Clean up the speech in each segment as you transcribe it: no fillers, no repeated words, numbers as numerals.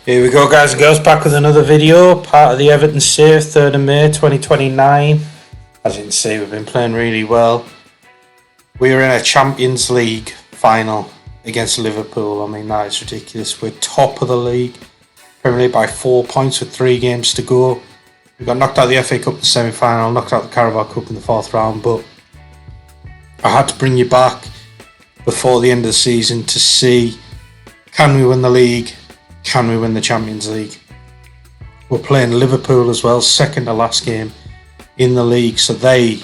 Here we go, guys and girls, back with another video, part of the Everton save, 3rd of May 2029. As you can see, we've been playing really well. We're in a Champions League final against Liverpool. I mean, that is ridiculous. We're top of the league, Premier League by 4 points with 3 games to go. We got knocked out of the FA Cup in the semi-final, knocked out the Carabao Cup in the 4th round, but I had to bring you back before the end of the season to see, can we win the league? Can we win the Champions League? We're playing Liverpool as well, second to last game in the league, so they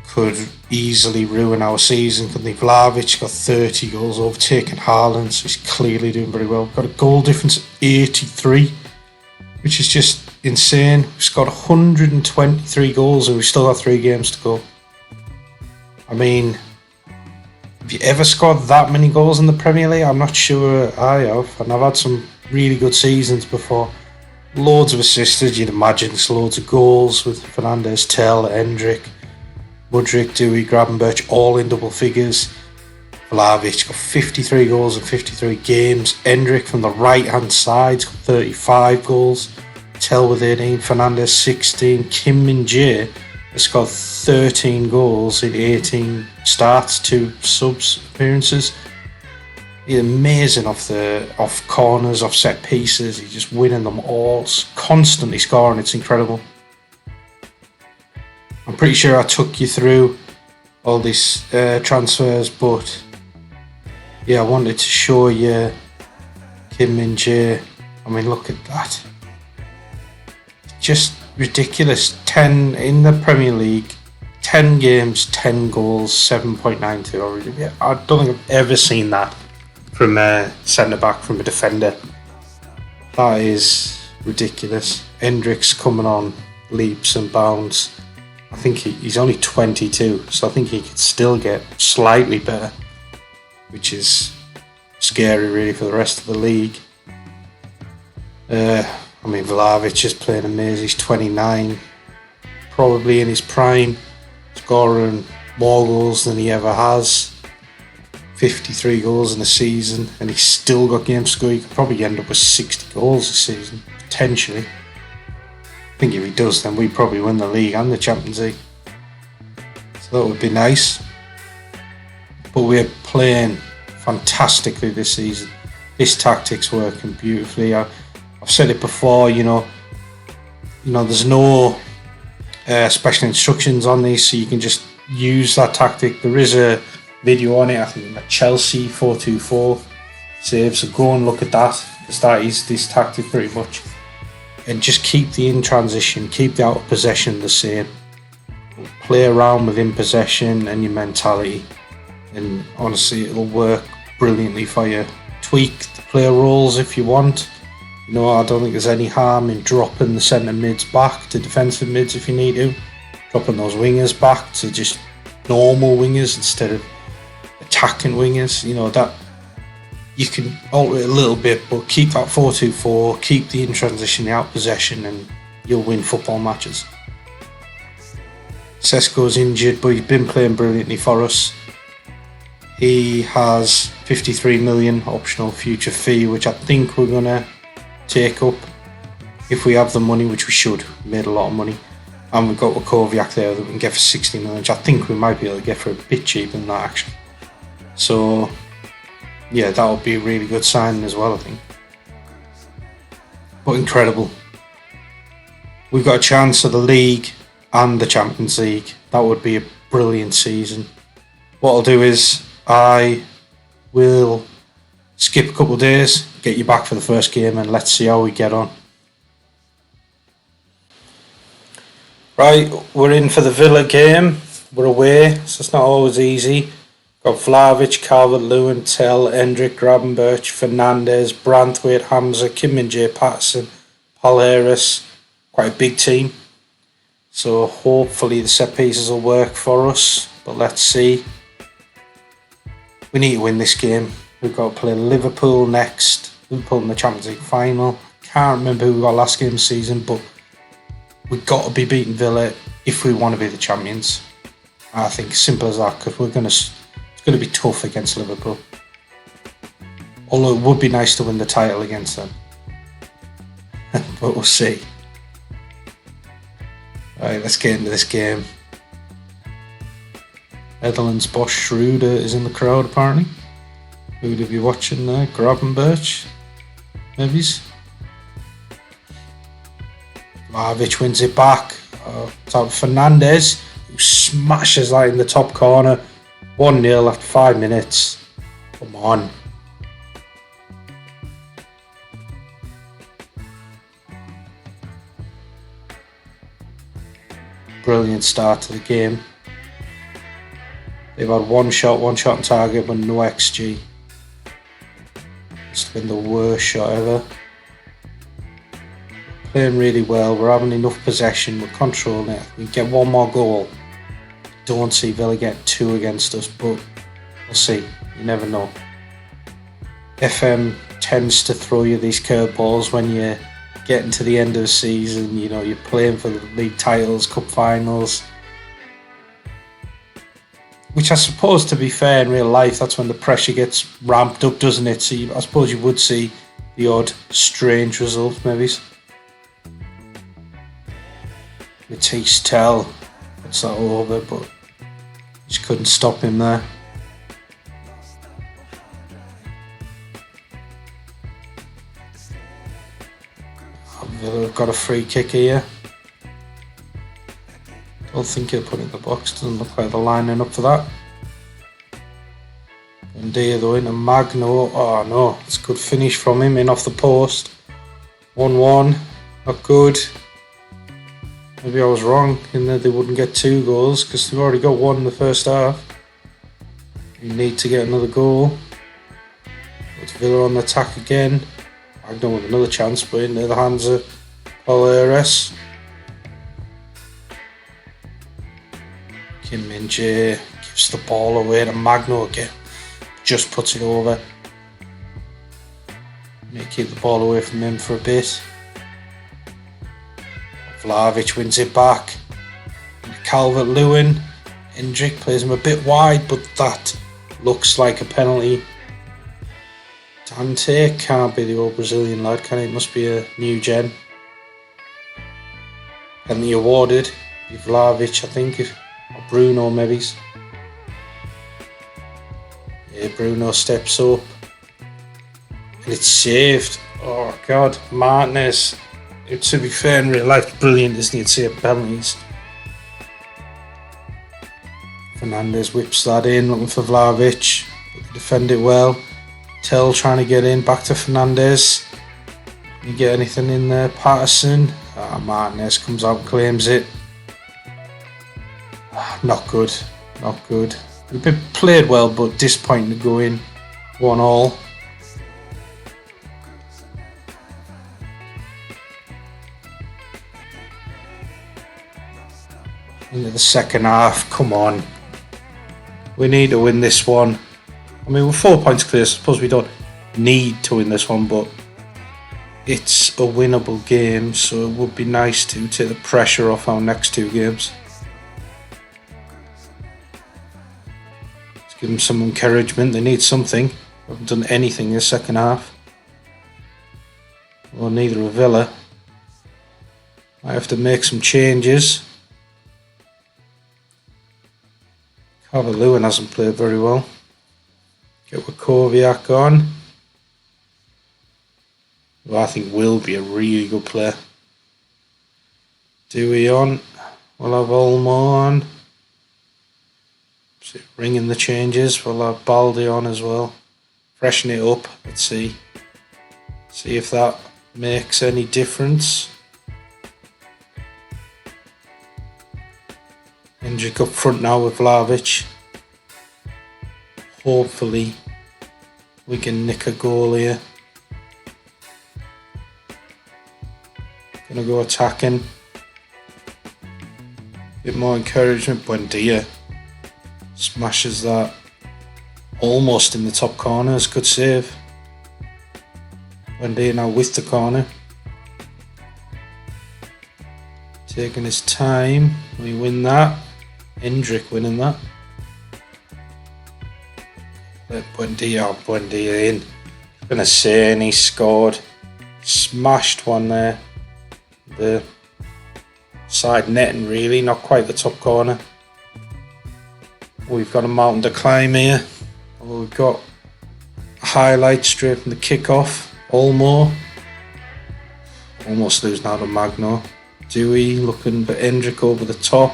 could easily ruin our season, couldn't they? Vlahovic got 30 goals, overtaking Haaland, so he's clearly doing very well. We've got a goal difference of 83, which is just insane. We've scored 123 goals and we've still got 3 games to go. I mean, have you ever scored that many goals in the Premier League? I'm not sure I have, and I've had some really good seasons before. Loads of assists, you'd imagine. There's loads of goals with Fernandes, Tell, Hendrick, Mudryk, Dewey, Gravenberch, all in double figures. Vlahovic got 53 goals in 53 games. Hendrick from the right-hand side got 35 goals. Tell with 18, Fernandes 16, Kim Min-jae has scored 13 goals in 18 starts, 2 subs appearances. He's amazing off corners, off set pieces. He's just winning them all, constantly scoring. It's incredible. I'm pretty sure I took you through all these transfers, but yeah, I wanted to show you Kim Min-jae. I mean, look at that. Just ridiculous. 10 in the Premier League, 10 games, 10 goals, 7.92 already. I don't think I've ever seen that from a centre-back, from a defender. That is ridiculous. Hendrick's coming on leaps and bounds. I think he's only 22, so I think he could still get slightly better, which is scary really for the rest of the league. I mean, Vlahovic is playing amazing. He's 29, probably in his prime, scoring more goals than he ever has. 53 goals in a season, and he's still got games to go. He could probably end up with 60 goals this season, potentially. I think if he does, then we probably win the league and the Champions League. So that would be nice. But we're playing fantastically this season. This tactic's working beautifully. I've said it before, you know, there's no special instructions on these, so you can just use that tactic. There is a video on it, I think, like Chelsea 4-2-4 save, so go and look at that, because that is this tactic pretty much. And just keep the in transition, keep the out of possession the same. Play around with in possession and your mentality, and honestly, it'll work brilliantly for you. Tweak the player roles if you want. You know, I don't think there's any harm in dropping the centre mids back to defensive mids if you need to. Dropping those wingers back to just normal wingers instead of attacking wingers. You know, that you can alter it a little bit, but keep that 4-2-4, keep the in transition, the out possession, and you'll win football matches. Sesko's injured, but he's been playing brilliantly for us. He has 53 million optional future fee, which I think we're going to take up if we have the money, which we should. We made a lot of money, and we've got a Kovacic there that we can get for 60 million, which I think we might be able to get for a bit cheaper than that actually. So yeah, that would be a really good signing as well, I think. But incredible, we've got a chance of the league and the Champions League. That would be a brilliant season. What I'll do is I will skip a couple of days, get you back for the first game, and let's see how we get on. Right, we're in for the Villa game. We're away, so it's not always easy. Got Vlahovic, Calvert-Lewin, Tell, Hendrick, Gravenberch, Fernandes, Branthwaite, Hamza, Kim Min-jae, Patterson, Paul Harris. Quite a big team. So hopefully the set pieces will work for us, but let's see. We need to win this game. We've got to play Liverpool next. Liverpool in the Champions League final. Can't remember who we got last game of the season, but we've got to be beating Villa if we want to be the champions. I think simple as that, because it's going to be tough against Liverpool. Although it would be nice to win the title against them. but we'll see. Alright, let's get into this game. Netherlands boss Schroeder is in the crowd apparently. Who would he be watching there? Gravenberch? Maybe. Vlahovic wins it back. Top Fernandez, who smashes that in the top corner. 1-0 after 5 minutes. Come on. Brilliant start to the game. They've had one shot on target, but no XG. It's been the worst shot ever. We're playing really well. We're having enough possession. We're controlling it. We get one more goal. Don't see Villa get 2 against us, but we'll see. You never know. FM tends to throw you these curveballs when you're getting to the end of the season. You know, you're playing for the league titles, cup finals. Which I suppose, to be fair, in real life, that's when the pressure gets ramped up, doesn't it? So I suppose you would see the odd strange result, maybe. Matisse Tell puts that over, but just couldn't stop him there. Villa have got a free kick here. Don't think he'll put it in the box. Doesn't look like they're lining up for that. Buendia though into Magno. Oh no, it's a good finish from him in off the post. 1-1. Not good. Maybe I was wrong in that they wouldn't get 2 goals because they've already got 1 in the first half. You need to get another goal. But Villa on the attack again. Magno with another chance, but into the hands of Polaris. Kim Min-jae gives the ball away to Magno again. Just puts it over. May keep the ball away from him for a bit. Vlahovic wins it back. Calvert-Lewin. Hendrick plays him a bit wide, but that looks like a penalty. Dante can't be the old Brazilian lad, can it? Must be a new gen. Penalty awarded. Vlahovic, I think. Or Bruno, maybe. Yeah, Bruno steps up. And it's saved. Oh, God. Martinez. To be fair, in real life, brilliant, isn't he, to save penalties. Fernandez whips that in, looking for Vlahovic. But they defend it well. Tell trying to get in, back to Fernandez. Can you get anything in there? Patterson. Martinez comes out, claims it. Not good. Not good. We've been played well, but disappointing to go in 1-1. Into the second half. Come on. We need to win this one. I mean, we're 4 points clear. I suppose we don't need to win this one, but it's a winnable game, so it would be nice to take the pressure off our next 2 games. Let's give them some encouragement. They need something. We haven't done anything in the second half. Well, neither of Villa. I have to make some changes. Calvert-Lewin hasn't played very well. Get Kovacic on. Who I think will be a really good player. Dewey on. We'll have Olmo on. So ringing the changes. We'll have Baldi on as well. Freshen it up. Let's see. See if that makes any difference. Hendrick up front now with Vlahovic. Hopefully we can nick a goal here. Gonna go attacking. Bit more encouragement. Buendia smashes that almost in the top corner. It's a good save. Buendia now with the corner. Taking his time. We win that. Hendrick winning that. Let Buendia in. I'm gonna say, and he scored. Smashed one there. The side netting really, not quite the top corner. We've got a mountain to climb here. We've got a highlight straight from the kick-off. Almost losing out to Magno. Dewey looking for Hendrick over the top.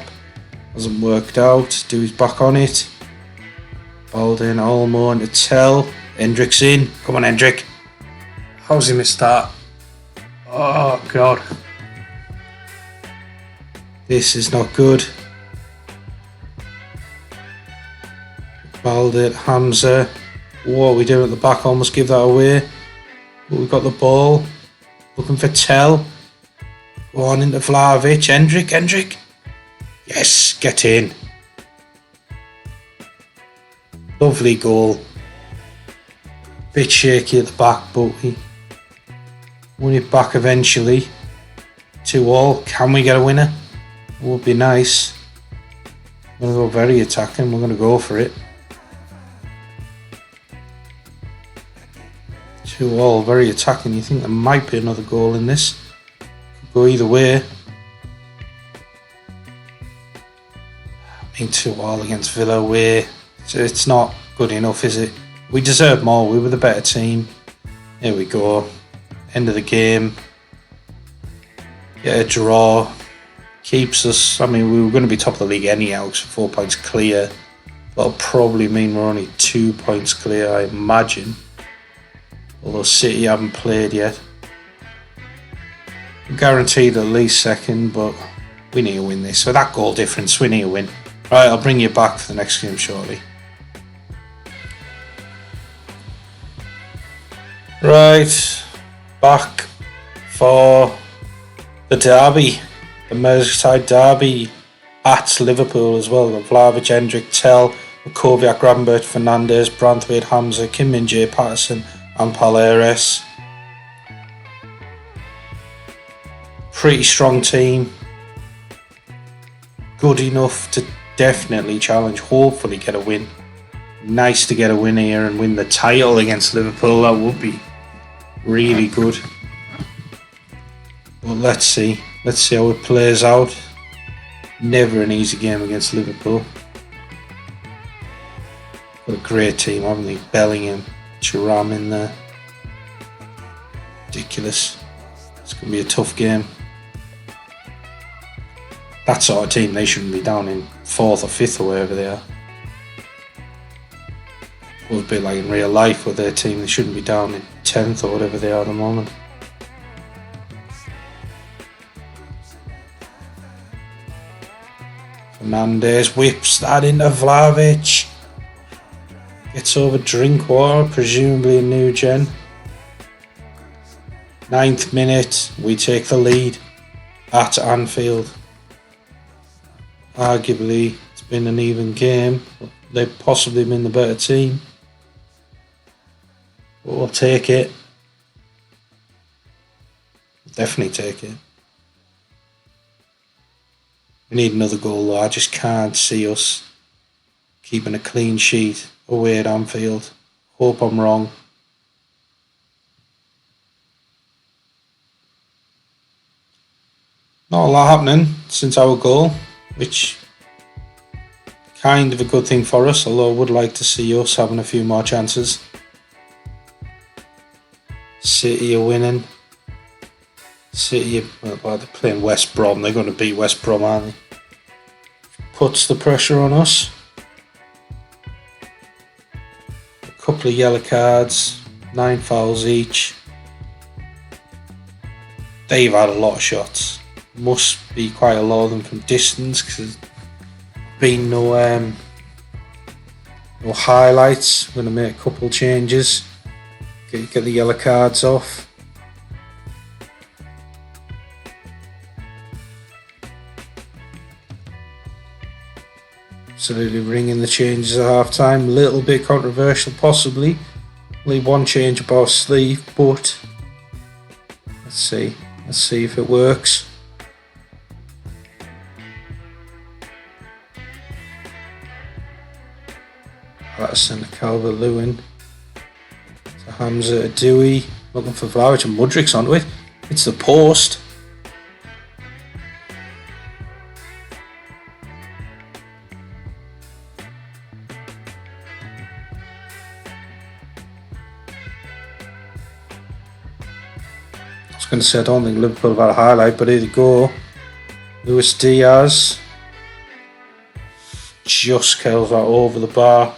Hasn't worked out. Dewey's back on it. Baldwin, Olmo into Tell. Hendrick's in. Come on, Hendrick. How's he missed that? Oh, God. This is not good. Baldwin, Hamza. What are we doing at the back? Almost give that away. But we've got the ball. Looking for Tell. Go on into Vlahovic. Hendrick. Yes, get in. Lovely goal. Bit shaky at the back, but we won it back eventually. 2-2. Can we get a winner? It would be nice. We're going to go very attacking. We're going to go for it. 2-2. Very attacking. You think there might be another goal in this? Could go either way. Being 2-2 against Villa away. It's not good enough, is it? We deserve more. We were the better team. Here we go. End of the game. Get a draw. Keeps us. I mean, we were going to be top of the league anyhow, so 4 points clear. That'll probably mean we're only 2 points clear, I imagine. Although City haven't played yet. Guaranteed at least second, but we need to win this. So that goal difference, we need to win. Right, I'll bring you back for the next game shortly. Right, back for the derby, the Merseyside derby at Liverpool as well. Vlahovic, Hendrick, Tell, Kovacic, Rambert, Fernandes, Branthwaite, Hamza, Kim Min-jae, Patterson and Palmeiras. Pretty strong team. Good enough to definitely challenge, hopefully get a win. Nice to get a win here and win the title against Liverpool. That would be really good. But let's see how it plays out. Never an easy game against Liverpool. Got a great team, haven't they? Bellingham, Thuram in there. Ridiculous. It's going to be a tough game. That sort of team, they shouldn't be down in 4th or 5th or wherever they are. It would be like in real life with their team, they shouldn't be down in 10th or whatever they are at the moment. Fernandes whips that into Vlahovic. Gets over Drinkwater, presumably a new gen. 9th minute, we take the lead at Anfield. Arguably, it's been an even game. They've possibly been the better team. But we'll take it. Definitely take it. We need another goal though. I just can't see us keeping a clean sheet away at Anfield. Hope I'm wrong. Not a lot happening since our goal, which kind of a good thing for us, although I would like to see us having a few more chances. City are winning. City, well, they're playing West Brom. They're going to beat West Brom, aren't they? Puts the pressure on us. A couple of yellow cards, 9 fouls each. They've had a lot of shots. Must be quite a lot of them from distance because there's been no highlights. I'm going to make a couple changes. Get the yellow cards off. Absolutely ringing the changes at half time. Little bit controversial, possibly. Leave one change up our sleeve, but let's see. Let's see if it works. Patterson to Calvert-Lewin. To Hamza to Dewey. Looking for Vlahovic and Mudrik's onto it. It's the post. I was going to say I don't think Liverpool have had a highlight, but here they go. Luis Diaz just curls that over the bar.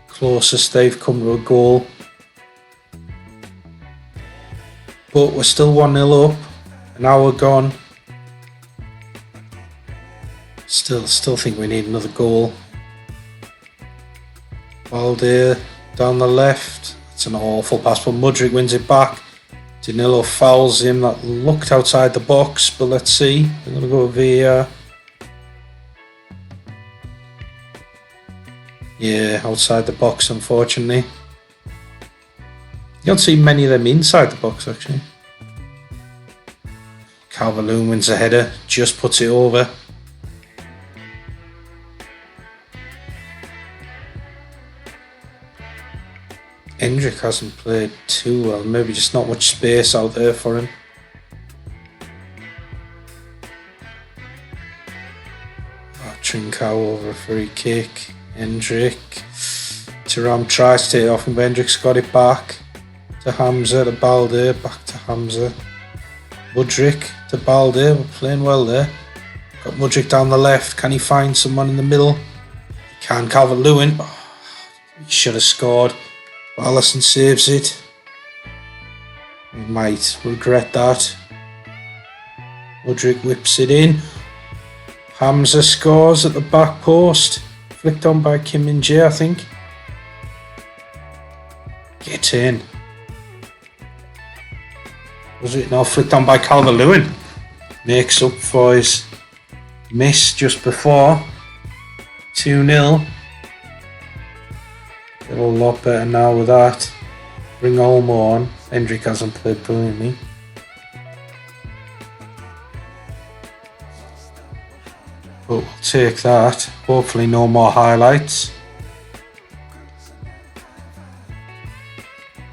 Closest they've come to a goal. But we're still 1-0 up. An hour gone. Still think we need another goal. Balde down the left. It's an awful pass, but Mudryk wins it back. Danilo fouls him. That looked outside the box, but let's see. We're going to go with VAR. Yeah, outside the box, unfortunately. You don't see many of them inside the box, actually. Calvert-Lewin wins a header, just puts it over. Hendrick hasn't played too well, maybe just not much space out there for him. Trincao over a free kick. Hendrick. Thuram tries to take it off him, but Hendrick's got it back. To Hamza, to Balde, back to Hamza. Mudryk to Balde, we're playing well there. Got Mudryk down the left, can he find someone in the middle? He can, Calvert-Lewin. Oh, he should have scored. But Alisson saves it. He might regret that. Mudryk whips it in. Hamza scores at the back post. Flicked on by Kim Min-jae, I think. Get in. Was it now flicked on by Calvert-Lewin? Makes up for his miss just before. 2-0. They're a lot better now with that. Bring Olmo on. Hendrick hasn't played brilliantly. But we'll take that. Hopefully no more highlights.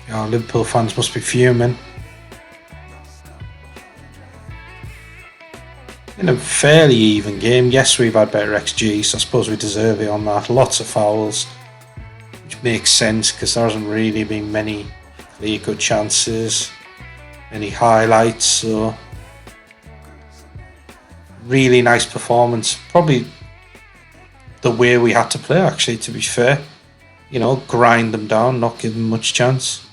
Yeah, Liverpool fans must be fuming. In a fairly even game. Yes, we've had better XG, so I suppose we deserve it on that. Lots of fouls, which makes sense because there hasn't really been many clear good chances, any highlights, so really nice performance. Probably the way we had to play, actually, to be fair. You know, grind them down, not give them much chance.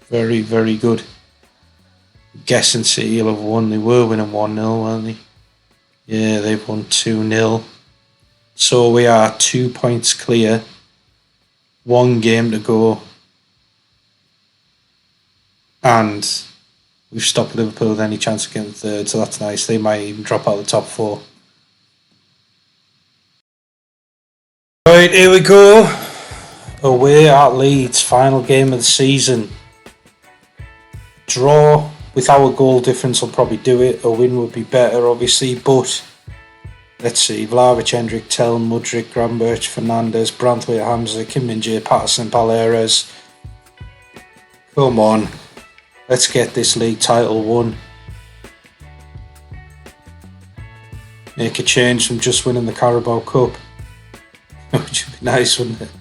Very, very good. I'm guessing City will have won. They were winning 1-0, weren't they? Yeah, they've won 2-0. So we are 2 points clear. 1 game to go. And we've stopped Liverpool with any chance of getting third, so that's nice. They might even drop out of the top 4. Right, here we go. Away at Leeds, final game of the season. Draw with our goal difference will probably do it. A win would be better, obviously, but let's see. Vlahovic, Hendrick, Tell, Mudryk, Gravenberch, Fernandes, Branthwaite, Hamza, Kim Min-jae, Patterson, Palmeiras. Come on. Let's get this league title won. Make a change from just winning the Carabao Cup. Which would be nice, wouldn't it?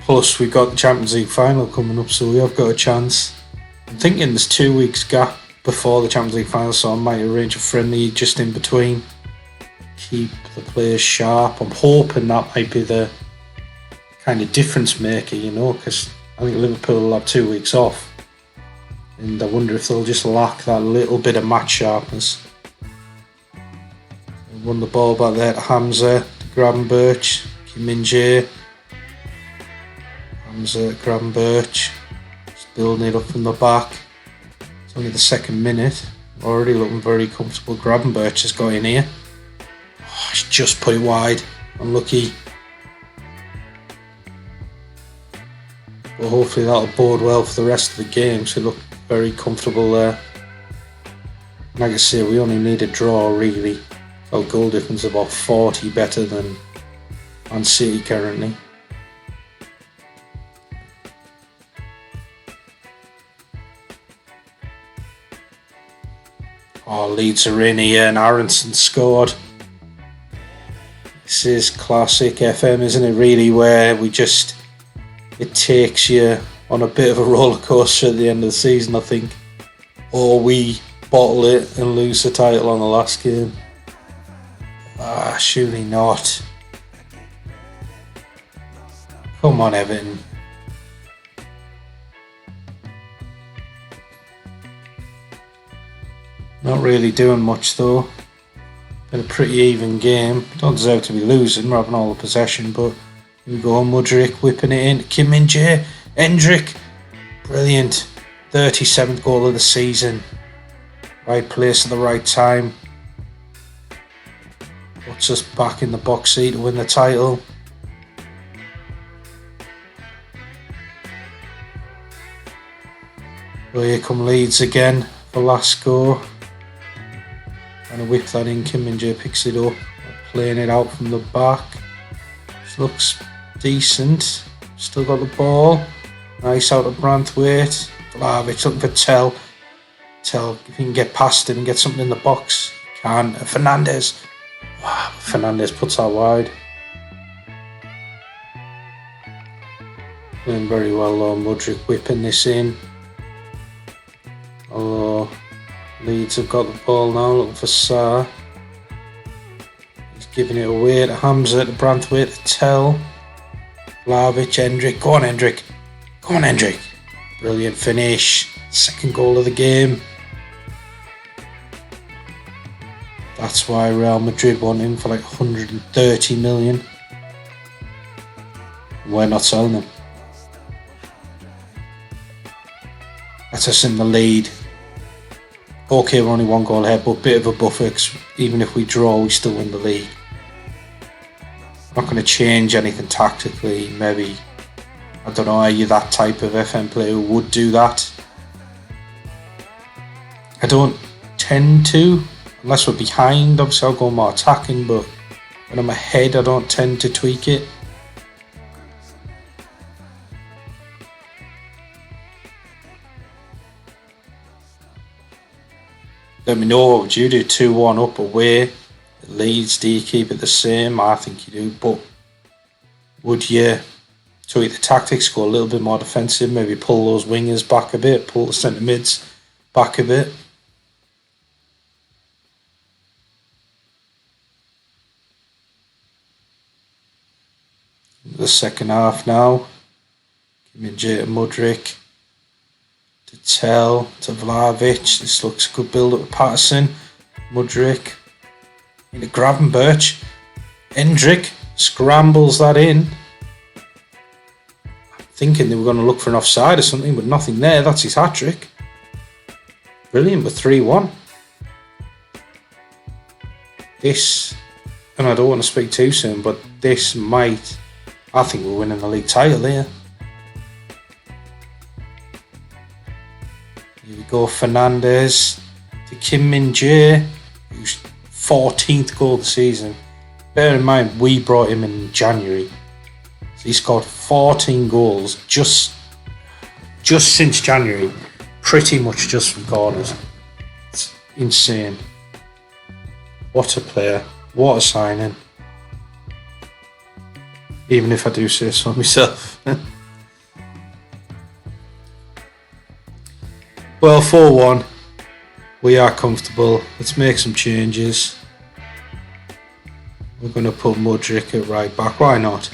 Plus, we've got the Champions League final coming up, so we have got a chance. I'm thinking there's 2 weeks gap before the Champions League final, so I might arrange a friendly just in between. Keep the players sharp. I'm hoping that might be the kind of difference maker, you know, because I think Liverpool will have 2 weeks off. And I wonder if they'll just lack that little bit of match sharpness. Won the ball back there to Hamza, to Gravenberch, Kim Min-jae. Hamza, Gravenberch. Just building it up from the back. It's only the 2nd minute. Already looking very comfortable. Gravenberch has got in here. Oh, he's just put it wide. Unlucky. But hopefully that'll bode well for the rest of the game. So look very comfortable there. Like I say, we only need a draw really. Our goal difference is about 40 better than Man City currently. Oh, Leeds are in here and Aronson scored. This is classic FM, isn't it, really, where it takes you on a bit of a roller coaster at the end of the season, I think. Or we bottle it and lose the title on the last game. Surely not. Come on, Everton. Not really doing much though. Been a pretty even game. Don't deserve to be losing. We're having all the possession, but here we go. Mudryk whipping it in. Kim Min-jae. Hendrick. Brilliant. 37th goal of the season. Right place at the right time. Puts us back in the box seat to win the title. Well, here come Leeds again for last score. Trying to whip that in. Kim Min-jae picks it up. Playing it out from the back. This looks decent. Still got the ball. Nice out of Branthwaite. Vlahovic looking for Tell. Tell, if he can get past him and get something in the box. Can. Fernandez. Wow, Fernandez puts that wide. Doing very well though. Mudryk whipping this in. Although Leeds have got the ball now, looking for Sarr. He's giving it away to Hamza, to Branthwaite, to Tell. Vlahovic, Hendrick. Go on, Hendrick. Come on, Hendrick. Brilliant finish. Second goal of the game. That's why Real Madrid want him for like 130 million. And we're not selling him. That's us in the lead. Okay, we're only one goal ahead, but a bit of a buffer, 'cause even if we draw, we still win the league. Not going to change anything tactically. Maybe, I don't know, are you that type of FM player who would do that? I don't tend to, unless we're behind. Obviously I'll go more attacking, but when I'm ahead I don't tend to tweak it. Let me know, what would you do? 2-1 up away at Leeds, do you keep it the same? I think you do, but would you tweak the tactics, go a little bit more defensive, maybe pull those wingers back a bit, pull the centre mids back a bit? The second half now. Kim Min-jae to Mudryk. To Tell, to Vlahovic. This looks a good build up to Patterson. Mudryk. Into Gravenberch. Hendrick scrambles that in. I'm thinking they were going to look for an offside or something, but nothing there. That's his hat-trick. Brilliant with 3-1. This, and I don't want to speak too soon, but this might, I think we're winning the league title here. Here we go, Fernandez to Kim Min-jae, who's 14th goal of the season. Bear in mind, we brought him in January. So he scored 14 goals just since January. Pretty much just from corners. It's insane. What a player. What a signing. Even if I do say so myself. Well, 4-1. We are comfortable. Let's make some changes. We're going to put Mudryk at right back. Why not?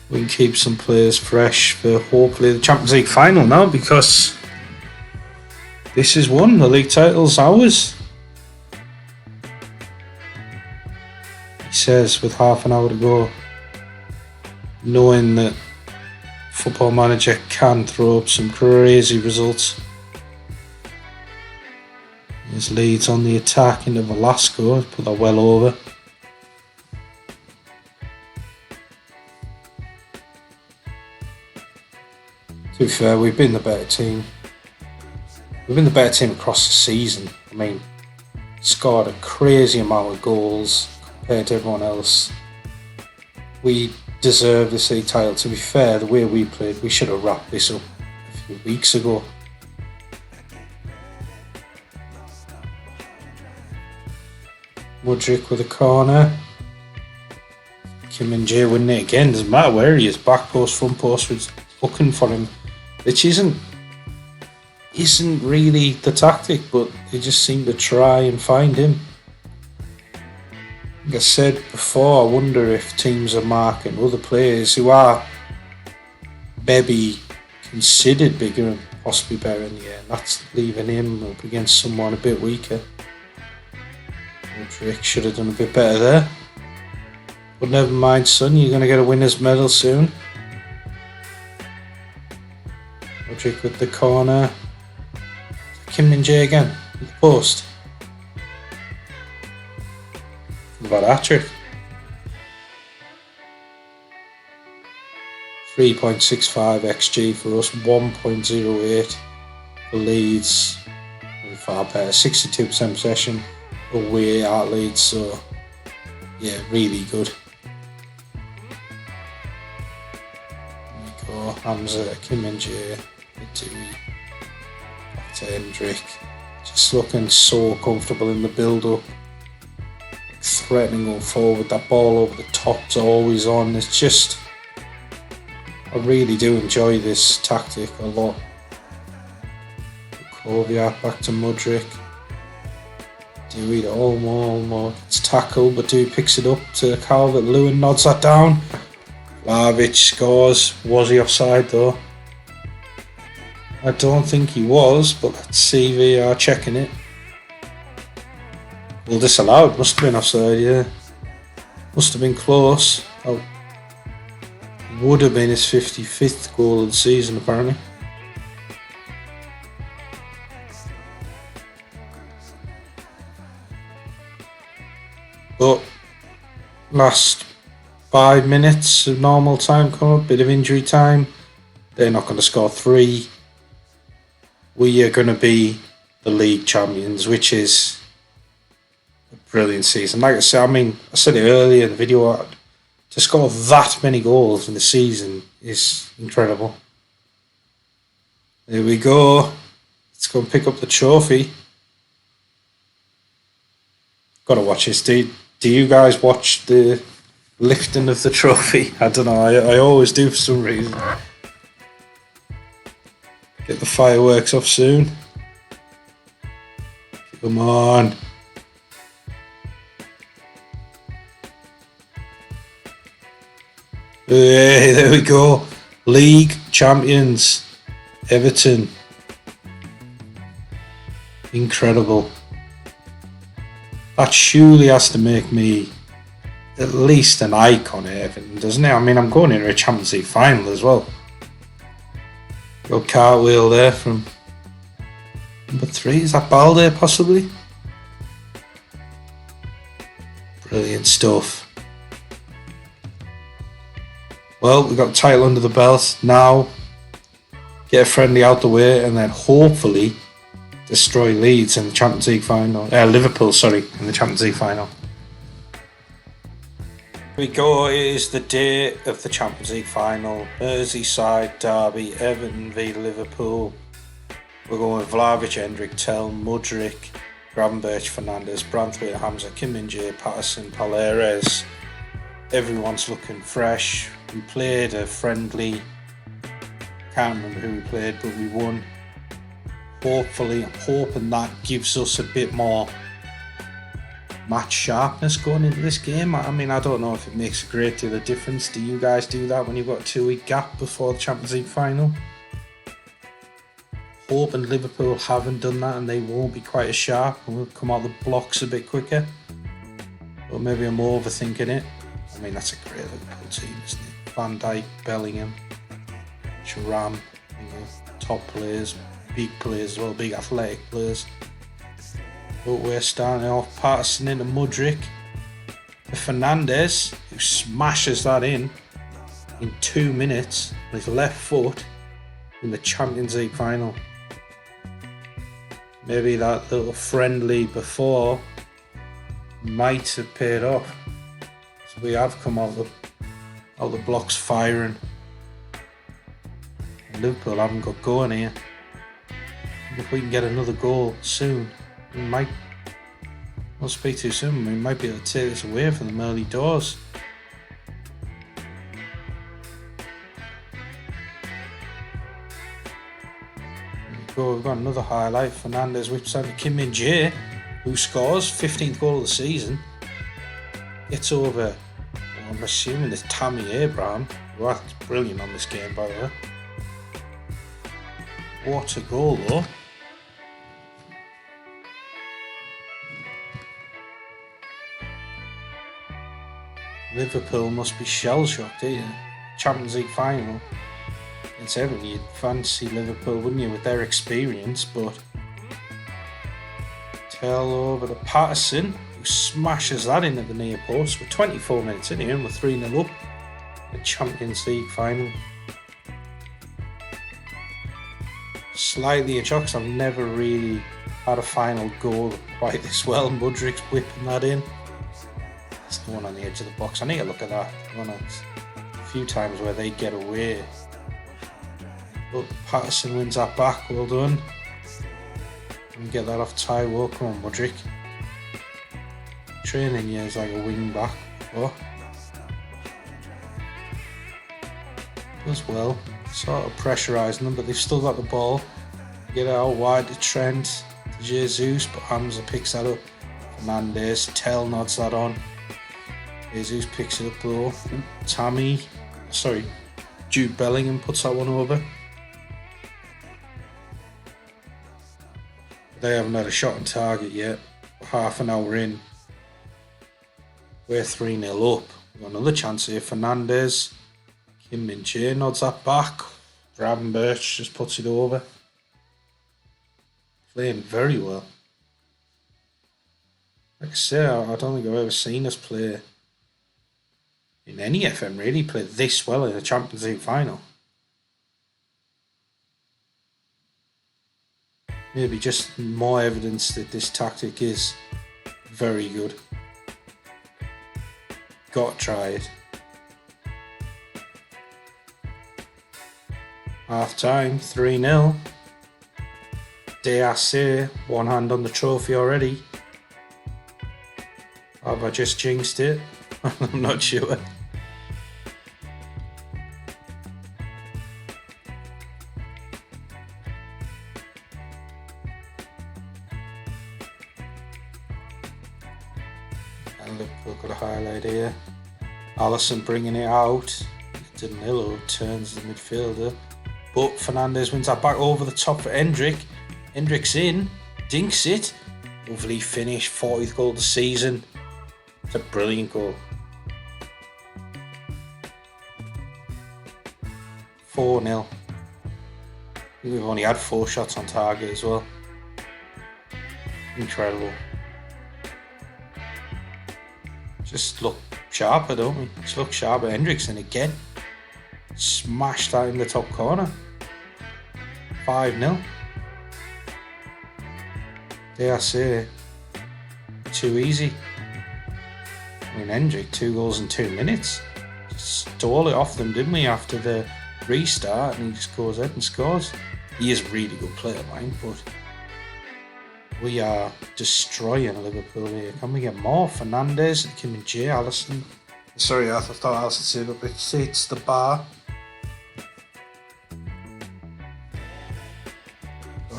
We can keep some players fresh for hopefully the Champions League final now, because this is won. The league title's ours. He says with half an hour to go, knowing that Football Manager can throw up some crazy results. His Leeds on the attack into Velasco, put that well over. To be fair, we've been the better team. We've been the better team across the season. I mean, scored a crazy amount of goals compared to everyone else. We deserve this league title. To be fair, the way we played, we should have wrapped this up a few weeks ago. Mudryk with a corner. Kim and Jay winning it again. Doesn't matter where he is. Back post, front post, was looking for him, which isn't really the tactic, but they just seem to try and find him. Like I said before, I wonder if teams are marking other players who are maybe considered bigger and possibly better in the air, and that's leaving him up against someone a bit weaker. Mudryk should have done a bit better there. But never mind, son, you're going to get a winner's medal soon. Mudryk with the corner. Kim Min-jae again with the post. What about hat-trick? 3.65 XG for us, 1.08 for Leeds. Far better, 62% possession away at Leeds, so yeah, really good. There we go, Hamza, Kim Min-jae, Dewey, back to Hendrick. Just looking so comfortable in the build-up. Threatening going forward, that ball over the top's always on. It's just, I really do enjoy this tactic a lot. Koviak back to Mudryk. Dewey to Olmo gets tackled, but Dewey picks it up to Calvert-Lewin, nods that down. Vlahovic scores. Was he offside though? I don't think he was, but let's see, VR checking it. Well, disallowed, must have been offside, yeah. Must have been close. Oh, would have been his 55th goal of the season, apparently. But last 5 minutes of normal time come up, bit of injury time. They're not going to score 3. We are going to be the league champions, which is a brilliant season. Like I said, I said it earlier in the video, to score that many goals in the season is incredible. There we go. Let's go and pick up the trophy. Gotta watch this. Do you guys watch the lifting of the trophy? I don't know, I always do for some reason. Get the fireworks off soon. Come on. Hey, there we go. League champions. Everton. Incredible. That surely has to make me at least an icon at Everton, doesn't it? I mean, I'm going into a Champions League final as well. Good cartwheel there from number 3. Is that Balde possibly? Brilliant stuff. Well, we've got the title under the belt. Now, get a friendly out the way and then hopefully destroy Leeds in the Champions League final. Liverpool, in the Champions League final. Here we go, it is the day of the Champions League final. Merseyside derby, Everton v Liverpool. We're going with Vlahovic, Hendrick, Tell, Mudryk, Gravenberch, Fernandes, Branthwaite, Hamza, Kim Min-jae, Patterson, Palares. Everyone's looking fresh. We played a friendly, can't remember who we played, but we won. Hopefully, I'm hoping that gives us a bit more match sharpness going into this game. I mean, I don't know if it makes a great deal of difference. Do you guys do that when you've got a 2-week gap before the Champions League final? Hoping Liverpool haven't done that and they won't be quite as sharp and we'll come out the blocks a bit quicker. But maybe I'm overthinking it. I mean, that's a great Liverpool team, isn't it? Van Dijk, Bellingham, Thuram, top players, big players as well, big athletic players. But we're starting off Patterson into Mudryk. Fernandes, who smashes that in 2 minutes with his left foot in the Champions League final. Maybe that little friendly before might have paid off. So we have come out the blocks firing. And Liverpool haven't got going here. If we can get another goal soon, we might Don't speak too soon. We might be able to take this away from the early doors. We've got another highlight. Fernandes whips out to Kim Min-jae, who scores 15th goal of the season. Gets over, I'm assuming it's Tammy Abraham, who acted brilliant on this game, by the way. What a goal, though. Liverpool must be shell-shocked here. Champions League final. It's Everton. You'd fancy Liverpool, wouldn't you, with their experience, but tail over to Patterson, who smashes that into the near post. We're 24 minutes in here and we're 3-0 up. The Champions League final. Slightly in shock, because I've never really had a final goal quite this well. Mudryk's whipping that in. That's the one on the edge of the box. I need to look at that. A few times where they get away. But Patterson wins that back. Well done. And get that off Taiwo. Come on, Mudryk. Training years like a wing back. Oh. Does well. Sort of pressurising them, but they've still got the ball. Get it out wide to Trent, to Jesus, but Hamza picks that up. Fernandes, Tell nods that on. Jesus picks it up though. Jude Bellingham puts that one over. They haven't had a shot on target yet. Half an hour in. We're 3-0 up. We've got another chance here. Fernandes. Kim Min-jae nods that back. Gravenberch just puts it over. Playing very well. Like I say, I don't think I've ever seen us play in any FM really play this well in a Champions League final. Maybe just more evidence that this tactic is very good. Got to try it. Half time, 3-0. DRC, one hand on the trophy already. Have I just jinxed it? I'm not sure. And Liverpool got a highlight here. Alisson bringing it out. Danilo turns the midfielder. But Fernandes wins that back over the top for Hendrick. Hendrick's in, dinks it. Lovely finish, 40th goal of the season. It's a brilliant goal. 4-0. We've only had 4 shots on target as well. Incredible. Just look sharper, don't we? Just look sharper. Hendrick's in again. Smashed that in the top corner. 5-0. Dare I say, too easy. I mean, Hendrick, 2 goals in 2 minutes. Just stole it off them, didn't we, after the restart, and he just goes out and scores. He is a really good player, mind, but we are destroying Liverpool here. Can we get more? Fernandes, Kim Min-jae, Alisson. Sorry, I thought Alisson said it, but it's the bar.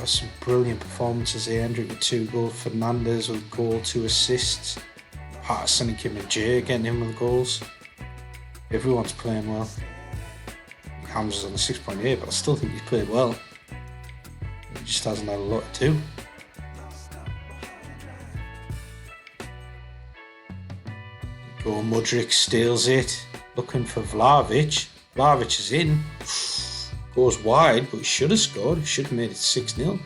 Some brilliant performances here. Hendrick with 2 goals, Fernandes with a goal, 2 assists, Patterson and Kim Min-jae getting in with goals. Everyone's playing well. Hamza's on a 6.8, but I still think he's played well. He just hasn't had a lot to do. Go Mudryk steals it, looking for Vlahovic. Vlahovic is in. Goes wide, but he should have scored. He should have made it 6-0.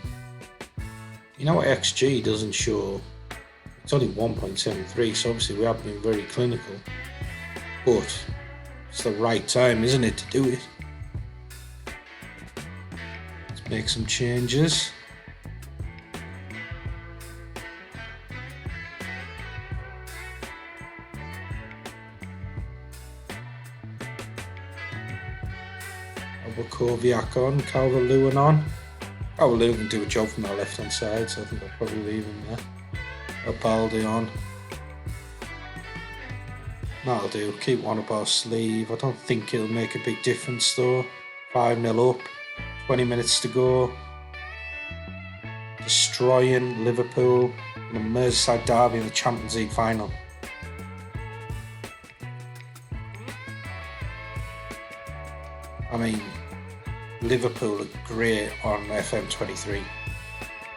You know what XG doesn't show? It's only 1.73, so obviously we have been very clinical. But it's the right time, isn't it, to do it? Let's make some changes. Kovacic on, Calvert-Lewin on. Calvert-Lewin can do a job from our left hand side, so I think I'll probably leave him there. a Baldy on. That'll do. Keep one up our sleeve. I don't think it'll make a big difference though. 5-0 up. 20 minutes to go. Destroying Liverpool in a Merseyside derby in the Champions League final. I mean, Liverpool are great on FM23.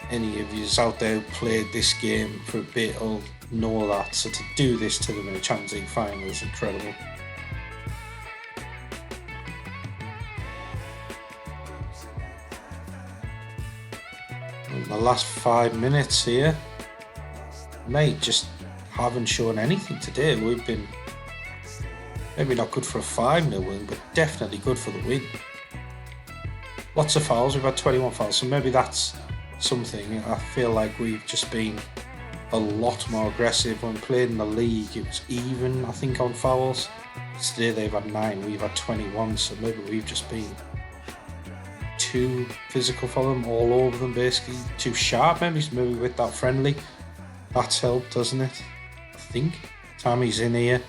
Any of you out there who played this game for a bit will know that. So to do this to them in a Champions League final is incredible. In the last 5 minutes here, mate, just haven't shown anything today. We've been maybe not good for a 5-0 win, but definitely good for the win. Lots of fouls. We've had 21 fouls, so maybe that's something. I feel like we've just been a lot more aggressive. When played in the league, it was even, I think, on fouls. Today they've had 9, we've had 21, so maybe we've just been too physical for them, all over them basically, too sharp maybe with that friendly. That's helped, doesn't it? I think. Tammy's in here.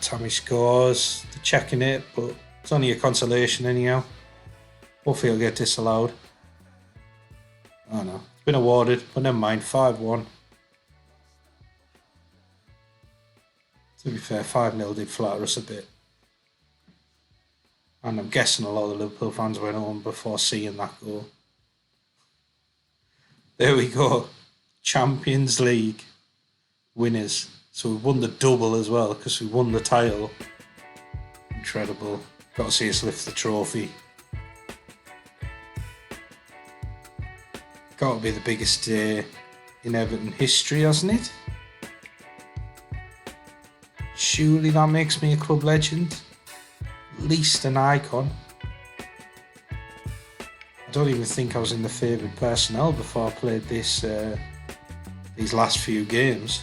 Tammy scores. They're checking it, but it's only a consolation anyhow. Hopefully he'll get disallowed. Oh no, it's been awarded, but never mind. 5-1. To be fair, 5-0 did flatter us a bit. And I'm guessing a lot of the Liverpool fans went home before seeing that goal. There we go. Champions League winners. So we won the double as well because we won the title. Incredible. Got to see us lift the trophy. Got to be the biggest day in Everton history, hasn't it? Surely that makes me a club legend. At least an icon. I don't even think I was in the favoured personnel before I played this these last few games.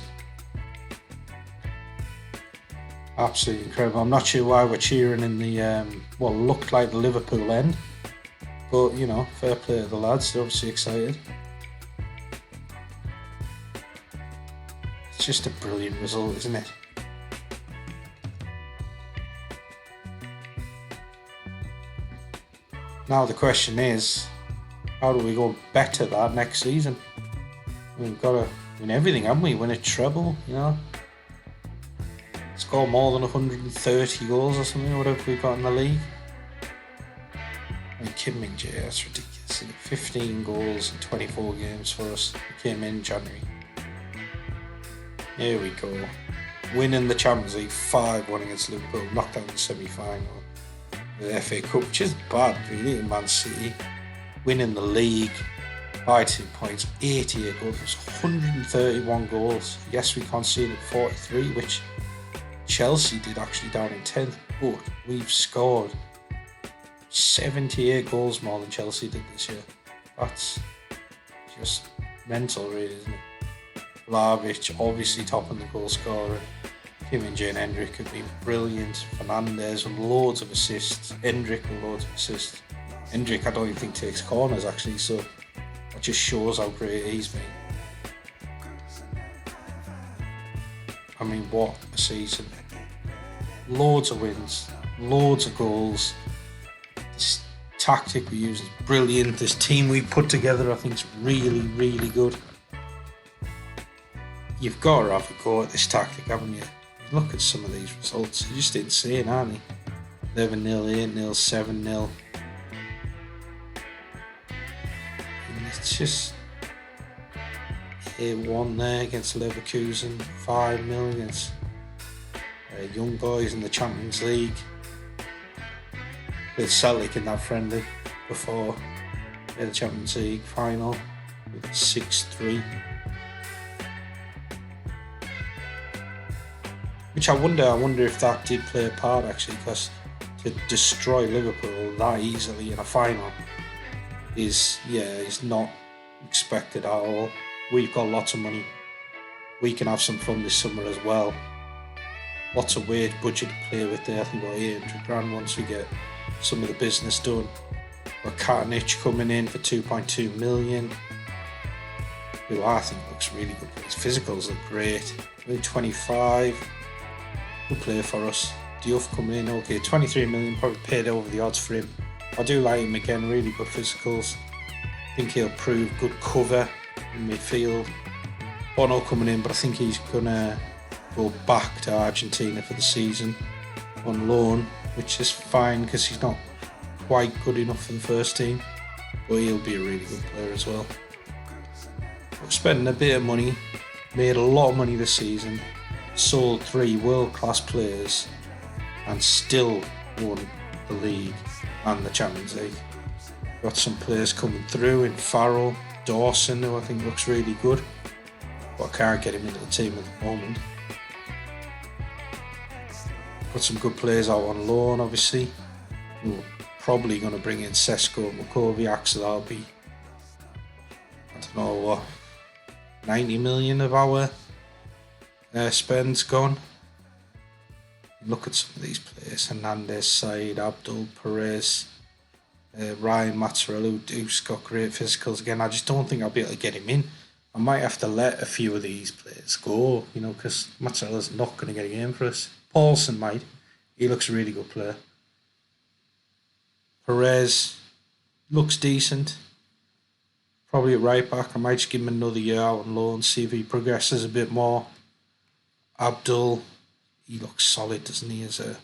Absolutely incredible. I'm not sure why we're cheering in the what looked like the Liverpool end, but you know, fair play to the lads. They're obviously excited. It's just a brilliant result, isn't it? Now the question is, how do we go better that next season? We've got to win everything, haven't we? Win a treble, you know? Score more than 130 goals or something, whatever we've got in the league. I mean, Kim Min-jae, that's ridiculous. 15 goals in 24 games for us. He came in January. Here we go. Winning the Champions League 5-1 against Liverpool, knocked out in the semi-final. The FA Cup, which is bad really in Man City. Winning the league by 2 points, 88 goals, it was 131 goals. Yes, we conceded 43, which Chelsea did actually down in 10th, but we've scored 78 goals more than Chelsea did this year. That's just mental really, isn't it? Vlahovic obviously topping the goal scorer. Kim Min-jae and Hendrick have been brilliant. Fernandes with loads of assists. Hendrick with loads of assists. Hendrick I don't even think takes corners actually, so that just shows how great he's been. I mean, what a season. Loads of wins, loads of goals. This tactic we use is brilliant. This team we put together I think is really, really good. You've got to have a go at this tactic, haven't you? Look at some of these results, they're just insane, aren't they? 11-0, 8-0, 7-0. And it's just 8-1 there against Leverkusen, 5-0 against Young Boys in the Champions League. With Celtic in that friendly before the Champions League final with 6-3. Which I wonder if that did play a part actually, because to destroy Liverpool that easily in a final is not expected at all. We've got lots of money. We can have some fun this summer as well. Lots of wage budget to play with there. I think about 800 grand once we get some of the business done. Got Katanich coming in for 2.2 million. who I think looks really good. His physicals look great. Only 25. Good player for us. Diouf come in, okay, 23 million, probably paid over the odds for him. I do like him again, really good physicals. I think he'll prove good cover in midfield. Bono coming in, but I think he's gonna go back to Argentina for the season on loan, which is fine because he's not quite good enough for the first team, but he'll be a really good player as well. We're spending a bit of money, made a lot of money this season, sold 3 world-class players, and still won the league and the Champions League. Got some players coming through in Farrell, Dawson, who I think looks really good, but I can't get him into the team at the moment. Got some good players out on loan, obviously. We're probably going to bring in Sesko and Makoviak, so that'll be, I don't know what, 90 million of our spend's gone. Look at some of these players: Hernandez, Said, Abdul, Perez, Ryan Mazzarello, who's got great physicals again. I just don't think I'll be able to get him in. I might have to let a few of these players go, because Mazzarella's not going to get a game for us. Paulson might. He looks a really good player. Perez looks decent. Probably at right back. I might just give him another year out on loan, see if he progresses a bit more. Abdul, he looks solid, doesn't he, as a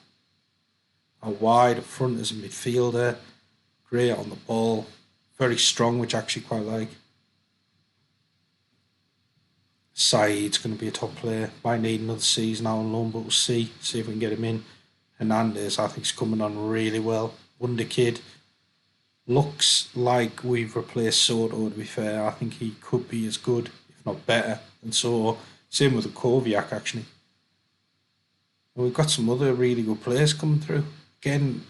wide up front, as a midfielder. Great on the ball. Very strong, which I actually quite like. Said's going to be a top player. Might need another season out on loan, but we'll see. See if we can get him in. Hernandez, I think, is coming on really well. Wonder kid. Looks like we've replaced Soto, to be fair. I think he could be as good, if not better, than Soto. Same with Koviak, actually. And we've got some other really good players coming through. Again,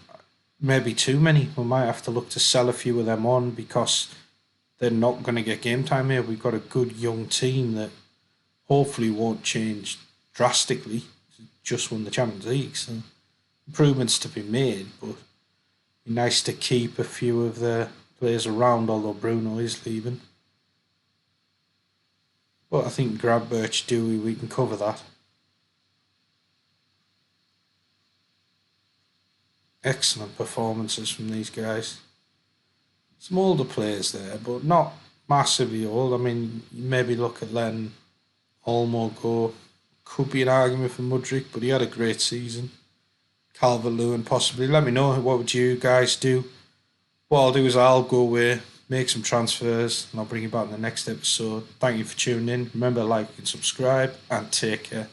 maybe too many. We might have to look to sell a few of them on because they're not going to get game time here. We've got a good young team that hopefully won't change drastically. Just won the Champions League, so improvements to be made, but it'd be nice to keep a few of the players around, although Bruno is leaving. But I think grab Birch Dewey, we can cover that. Excellent performances from these guys. Some older players there, but not massively old. I mean, maybe look at letting Olmo go. Could be an argument for Mudryk, but he had a great season. Calvert-Lewin possibly. Let me know, what would you guys do? What I'll do is I'll go away, make some transfers, and I'll bring you back in the next episode. Thank you for tuning in. Remember, like and subscribe, and take care.